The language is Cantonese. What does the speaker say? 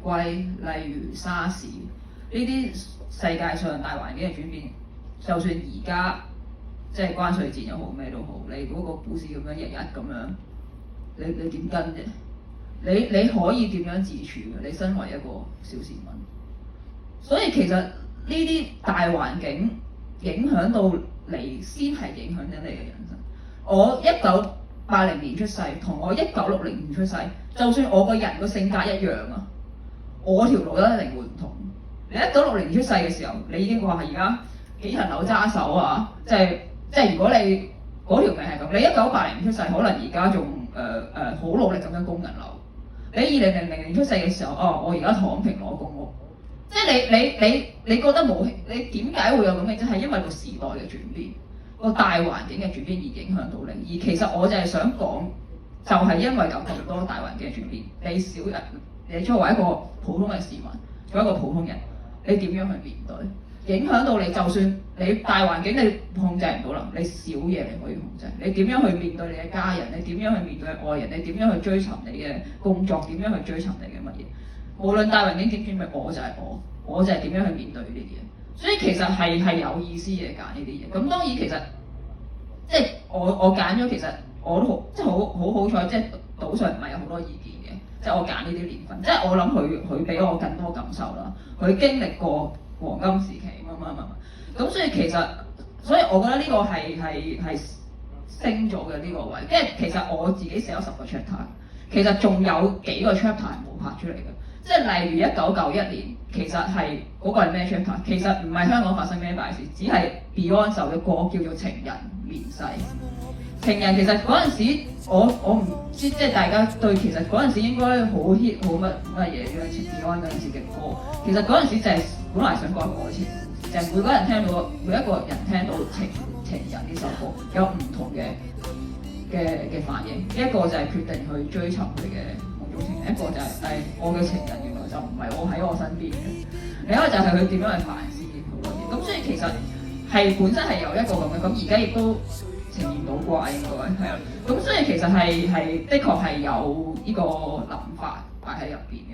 歸，例如沙士呢啲世界上大環境嘅轉變，就算而家即係關稅戰又好咩都好，你嗰個股市咁樣日日咁樣，你點跟啫？你可以點樣自處嘅？你身為一個小市民，所以其實呢啲大環境影響到你，先係影響緊你嘅人生。我1980年出世，同我1960年出世，就算我個人個性格一樣啊，我條路都一定會唔同。你1960年出世嘅時候，你已經話係而家幾層樓揸手啊，即係如果你嗰條命係咁，你1980年出世，可能而家仲好努力咁樣供緊樓。你2000年出世嘅時候，我而家躺平攞公屋，即係你覺得冇，你點解會有咁嘅？即係因為個時代嘅轉變，個大環境嘅轉變而影響到你。而其實我就係想講，就係因為有咁多大環境嘅轉變，你小人，你作為一個普通嘅市民，作為一個普通人，你點樣去面對？影響到你，就算你大環境你控制唔到啦，你小嘢你可以控制。你點樣去面對你嘅家人？你點樣去面對愛人？你點樣去追尋你嘅工作？點樣去追尋你嘅乜嘢？無論大環境點轉變，我就係我就係點樣去面對呢啲嘢。所以其實係有意思嘅揀呢啲嘢。咁當然其實即係我揀咗，其實我都好彩，即係島上唔係有好多意見嘅。即係我揀呢啲年份，即係我諗佢俾我更多感受啦。佢經歷過黃金時期乜，咁所以我覺得呢個係升咗嘅呢個位。因為其實我自己寫咗10個 chapter， 其實仲有幾個 chapter 係冇拍出嚟嘅。即係例如1991年，其實係嗰個係咩 chapter？ 其實唔係香港發生咩大事，只係 Beyond 首嘅歌叫做《情人面世》。情人其實嗰陣時，我唔知，即係大家對其實嗰陣時應該好 hit 好乜嘢嘅 Beyond 嗰陣時嘅歌。其實嗰陣時就係本來想講愛情故事，就係每一個人聽到情人呢首歌有唔同嘅反應。一個就係決定去追尋佢嘅夢中情人，一個就係我嘅情人原來就唔係我喺我身邊嘅，另一個就係佢點樣去反思好多嘢。咁所以其實係本身係有一個咁嘅，咁而家亦都呈現到啩應該係啊。咁所以其實係的確係有呢個諗法擺喺入邊嘅。